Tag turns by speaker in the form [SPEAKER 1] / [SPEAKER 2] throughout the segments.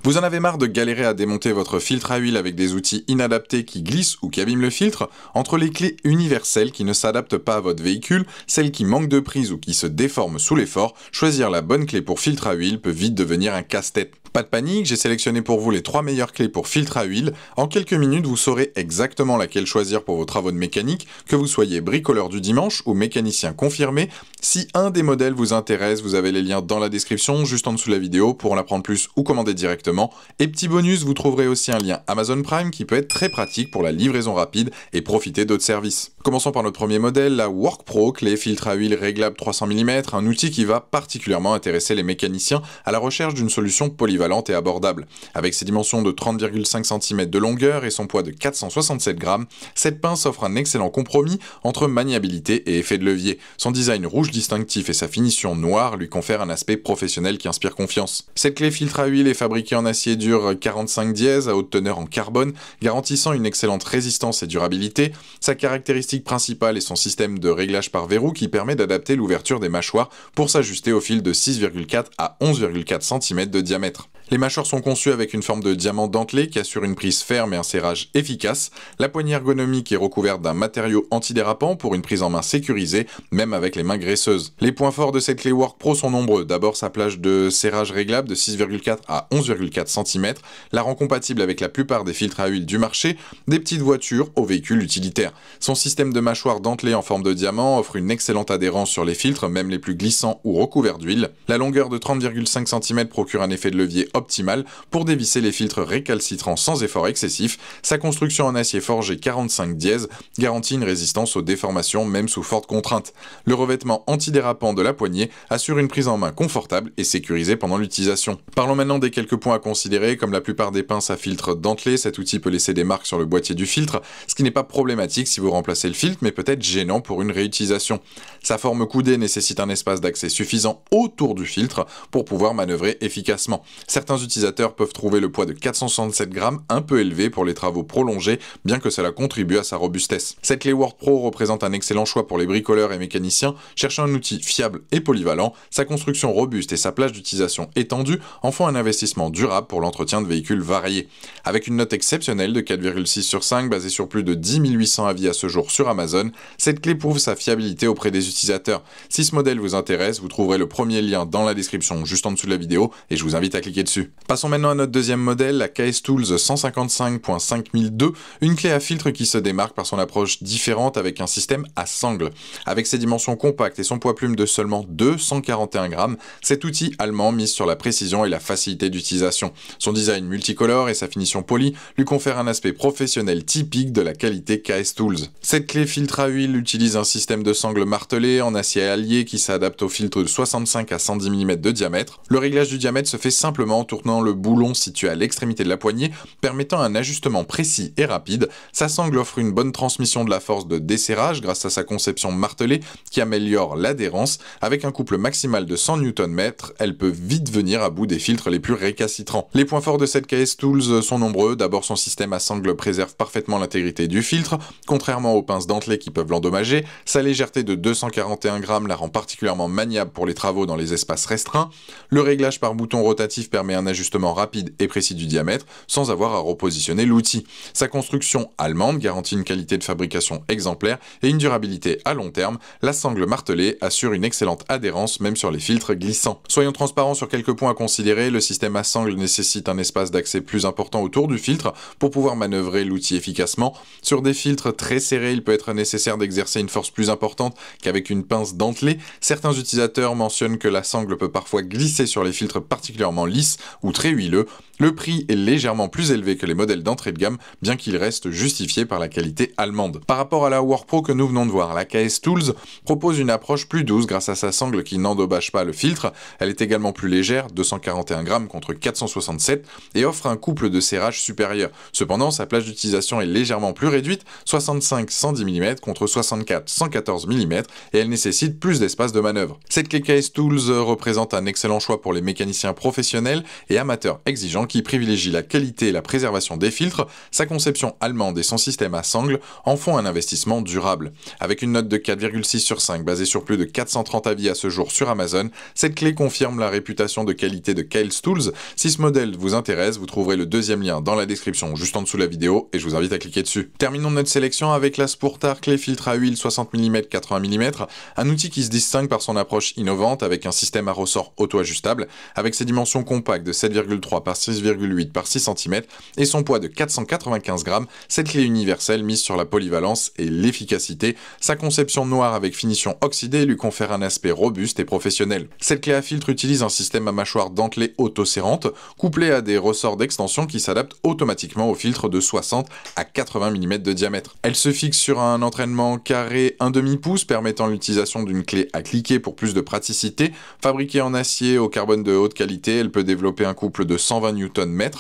[SPEAKER 1] Vous en avez marre de galérer à démonter votre filtre à huile avec des outils inadaptés qui glissent ou qui abîment le filtre? Entre les clés universelles qui ne s'adaptent pas à votre véhicule, celles qui manquent de prise ou qui se déforment sous l'effort, choisir la bonne clé pour filtre à huile peut vite devenir un casse-tête. Pas de panique, j'ai sélectionné pour vous les 3 meilleures clés pour filtre à huile. En quelques minutes, vous saurez exactement laquelle choisir pour vos travaux de mécanique, que vous soyez bricoleur du dimanche ou mécanicien confirmé. Si un des modèles vous intéresse, vous avez les liens dans la description, juste en dessous de la vidéo, pour en apprendre plus ou commander directement. Et petit bonus, vous trouverez aussi un lien Amazon Prime qui peut être très pratique pour la livraison rapide et profiter d'autres services. Commençons par notre premier modèle, la WorkPro, clé filtre à huile réglable 300 mm, un outil qui va particulièrement intéresser les mécaniciens à la recherche d'une solution polyvalente et abordable. Avec ses dimensions de 30,5 cm de longueur et son poids de 467 grammes, cette pince offre un excellent compromis entre maniabilité et effet de levier. Son design rouge distinctif et sa finition noire lui confèrent un aspect professionnel qui inspire confiance. Cette clé filtre à huile est fabriquée en acier dur 45 dièse à haute teneur en carbone, garantissant une excellente résistance et durabilité. Sa caractéristique principale est son système de réglage par verrou qui permet d'adapter l'ouverture des mâchoires pour s'ajuster au fil de 6,4 à 11,4 cm de diamètre. Les mâchoires sont conçues avec une forme de diamant dentelé qui assure une prise ferme et un serrage efficace. La poignée ergonomique est recouverte d'un matériau antidérapant pour une prise en main sécurisée, même avec les mains graisseuses. Les points forts de cette clé WorkPro sont nombreux. D'abord sa plage de serrage réglable de 6,4 à 11,4 cm, la rend compatible avec la plupart des filtres à huile du marché, des petites voitures aux véhicules utilitaires. Son système de mâchoire dentelé en forme de diamant offre une excellente adhérence sur les filtres, même les plus glissants ou recouverts d'huile. La longueur de 30,5 cm procure un effet de levier optimal pour dévisser les filtres récalcitrants sans effort excessif. Sa construction en acier forgé 45 dièse garantit une résistance aux déformations même sous forte contrainte. Le revêtement antidérapant de la poignée assure une prise en main confortable et sécurisée pendant l'utilisation. Parlons maintenant des quelques points à considérer. Comme la plupart des pinces à filtre dentelé, cet outil peut laisser des marques sur le boîtier du filtre, ce qui n'est pas problématique si vous remplacez le filtre, mais peut être gênant pour une réutilisation. Sa forme coudée nécessite un espace d'accès suffisant autour du filtre pour pouvoir manœuvrer efficacement. Certains utilisateurs peuvent trouver le poids de 467 grammes un peu élevé pour les travaux prolongés, bien que cela contribue à sa robustesse. Cette clé WorkPro représente un excellent choix pour les bricoleurs et mécaniciens cherchant un outil fiable et polyvalent. Sa construction robuste et sa plage d'utilisation étendue en font un investissement durable pour l'entretien de véhicules variés. Avec une note exceptionnelle de 4,6 sur 5 basée sur plus de 10 800 avis à ce jour sur Amazon, cette clé prouve sa fiabilité auprès des utilisateurs. Si ce modèle vous intéresse, vous trouverez le premier lien dans la description juste en dessous de la vidéo et je vous invite à cliquer dessus. Passons maintenant à notre deuxième modèle, la KS Tools 155.5002, une clé à filtre qui se démarque par son approche différente avec un système à sangle. Avec ses dimensions compactes et son poids plume de seulement 241 grammes, cet outil allemand mise sur la précision et la facilité d'utilisation. Son design multicolore et sa finition polie lui confèrent un aspect professionnel typique de la qualité KS Tools. Cette clé filtre à huile utilise un système de sangle martelé en acier allié qui s'adapte au filtre de 65 à 110 mm de diamètre. Le réglage du diamètre se fait simplement en tournant le boulon situé à l'extrémité de la poignée, permettant un ajustement précis et rapide. Sa sangle offre une bonne transmission de la force de desserrage grâce à sa conception martelée qui améliore l'adhérence. Avec un couple maximal de 100 Nm, elle peut vite venir à bout des filtres les plus récalcitrants. Les points forts de cette KS Tools sont nombreux. D'abord, son système à sangle préserve parfaitement l'intégrité du filtre, contrairement aux pinces dentelées qui peuvent l'endommager. Sa légèreté de 241 grammes la rend particulièrement maniable pour les travaux dans les espaces restreints. Le réglage par bouton rotatif permet un ajustement rapide et précis du diamètre sans avoir à repositionner l'outil. Sa construction allemande garantit une qualité de fabrication exemplaire et une durabilité à long terme. La sangle martelée assure une excellente adhérence même sur les filtres glissants. Soyons transparents sur quelques points à considérer. Le système à sangle nécessite un espace d'accès plus important autour du filtre pour pouvoir manœuvrer l'outil efficacement. Sur des filtres très serrés, il peut être nécessaire d'exercer une force plus importante qu'avec une pince dentelée. Certains utilisateurs mentionnent que la sangle peut parfois glisser sur les filtres particulièrement lisses ou très huileux. Le prix est légèrement plus élevé que les modèles d'entrée de gamme, bien qu'il reste justifié par la qualité allemande. Par rapport à la WorkPro que nous venons de voir, la KS Tools propose une approche plus douce grâce à sa sangle qui n'endommage pas le filtre. Elle est également plus légère, 241 grammes contre 467, et offre un couple de serrage supérieur. Cependant, sa plage d'utilisation est légèrement plus réduite, 65-110 mm contre 64-114 mm, et elle nécessite plus d'espace de manœuvre. Cette clé KS Tools représente un excellent choix pour les mécaniciens professionnels et amateurs exigeants qui privilégie la qualité et la préservation des filtres, sa conception allemande et son système à sangle en font un investissement durable. Avec une note de 4,6 sur 5 basée sur plus de 430 avis à ce jour sur Amazon, cette clé confirme la réputation de qualité de Kailh Tools. Si ce modèle vous intéresse, vous trouverez le deuxième lien dans la description juste en dessous de la vidéo et je vous invite à cliquer dessus. Terminons notre sélection avec la Spurtar clé filtre à huile 60 mm 80 mm, un outil qui se distingue par son approche innovante avec un système à ressort auto-ajustable, avec ses dimensions compactes de 7,3 par 6,8 par 6 cm et son poids de 495 grammes. Cette clé universelle mise sur la polyvalence et l'efficacité. Sa conception noire avec finition oxydée lui confère un aspect robuste et professionnel. Cette clé à filtre utilise un système à mâchoire dentelée auto-serrante, couplé à des ressorts d'extension qui s'adaptent automatiquement au filtre de 60 à 80 mm de diamètre. Elle se fixe sur un entraînement carré 1/2 pouce permettant l'utilisation d'une clé à cliquer pour plus de praticité. Fabriquée en acier au carbone de haute qualité, elle peut développer un couple de 120 Nm.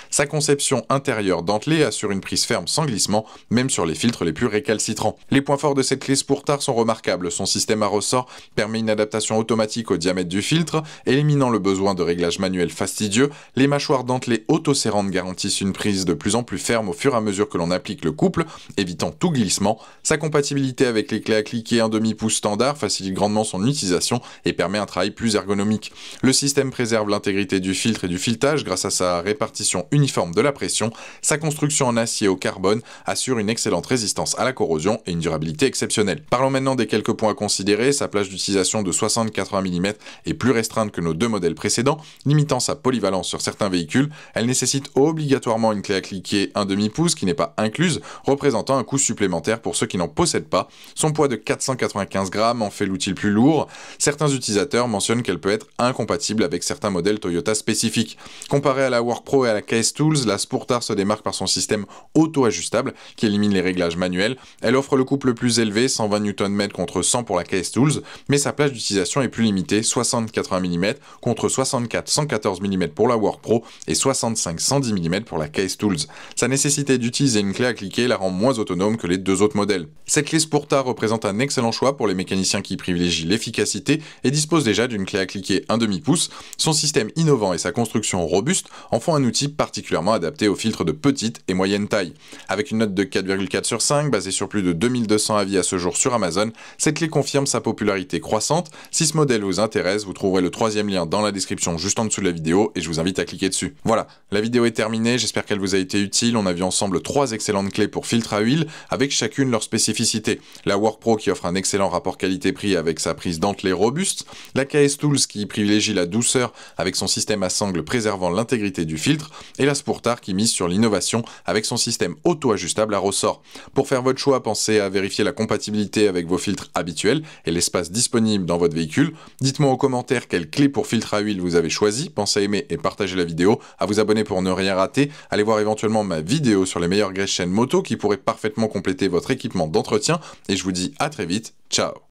[SPEAKER 1] Sa conception intérieure dentelée assure une prise ferme sans glissement, même sur les filtres les plus récalcitrants. Les points forts de cette clé Spurtar sont remarquables. Son système à ressort permet une adaptation automatique au diamètre du filtre, éliminant le besoin de réglage manuel fastidieux. Les mâchoires dentelées auto-serrantes garantissent une prise de plus en plus ferme au fur et à mesure que l'on applique le couple, évitant tout glissement. Sa compatibilité avec les clés à cliquer 1/2 pouce standard facilite grandement son utilisation et permet un travail plus ergonomique. Le système préserve l'intégrité du filtre et du filetage grâce à sa répartition uniforme de la pression. Sa construction en acier au carbone assure une excellente résistance à la corrosion et une durabilité exceptionnelle. Parlons maintenant des quelques points à considérer. Sa plage d'utilisation de 60-80 mm est plus restreinte que nos deux modèles précédents, limitant sa polyvalence sur certains véhicules. Elle nécessite obligatoirement une clé à cliquer 1/2 pouce qui n'est pas incluse, représentant un coût supplémentaire pour ceux qui n'en possèdent pas. Son poids de 495 grammes en fait l'outil le plus lourd. Certains utilisateurs mentionnent qu'elle peut être incompatible avec certains modèles Toyota spécifiques. Comparée à la WorkPro et à la Kailh Tools, la Spurtar se démarque par son système auto-ajustable qui élimine les réglages manuels. Elle offre le couple le plus élevé, 120 Nm contre 100 pour la Kailh Tools, mais sa plage d'utilisation est plus limitée, 60-80 mm contre 64-114 mm pour la WorkPro et 65-110 mm pour la Kailh Tools. Sa nécessité d'utiliser une clé à cliquer la rend moins autonome que les deux autres modèles. Cette clé Spurtar représente un excellent choix pour les mécaniciens qui privilégient l'efficacité et dispose déjà d'une clé à cliquer 1/2 pouce. Son système innovant et sa construction robuste en font un outil particulièrement adapté aux filtres de petite et moyenne taille. Avec une note de 4,4 sur 5 basée sur plus de 2200 avis à ce jour sur Amazon, cette clé confirme sa popularité croissante. Si ce modèle vous intéresse, vous trouverez le troisième lien dans la description juste en dessous de la vidéo et je vous invite à cliquer dessus. Voilà, la vidéo est terminée, j'espère qu'elle vous a été utile. On a vu ensemble 3 excellentes clés pour filtre à huile avec chacune leur spécificité. La WorkPro qui offre un excellent rapport qualité-prix avec sa prise dentelée robuste, la Kailh Tools qui privilégie la douceur avec son système à sangle préservant l'intégrité du filtre, et la Spurtar qui mise sur l'innovation avec son système auto-ajustable à ressort. Pour faire votre choix, pensez à vérifier la compatibilité avec vos filtres habituels et l'espace disponible dans votre véhicule. Dites-moi en commentaire quelle clé pour filtre à huile vous avez choisi. Pensez à aimer et partager la vidéo, à vous abonner pour ne rien rater. Allez voir éventuellement ma vidéo sur les meilleures graisses chaînes moto qui pourrait parfaitement compléter votre équipement d'entretien. Et je vous dis à très vite. Ciao!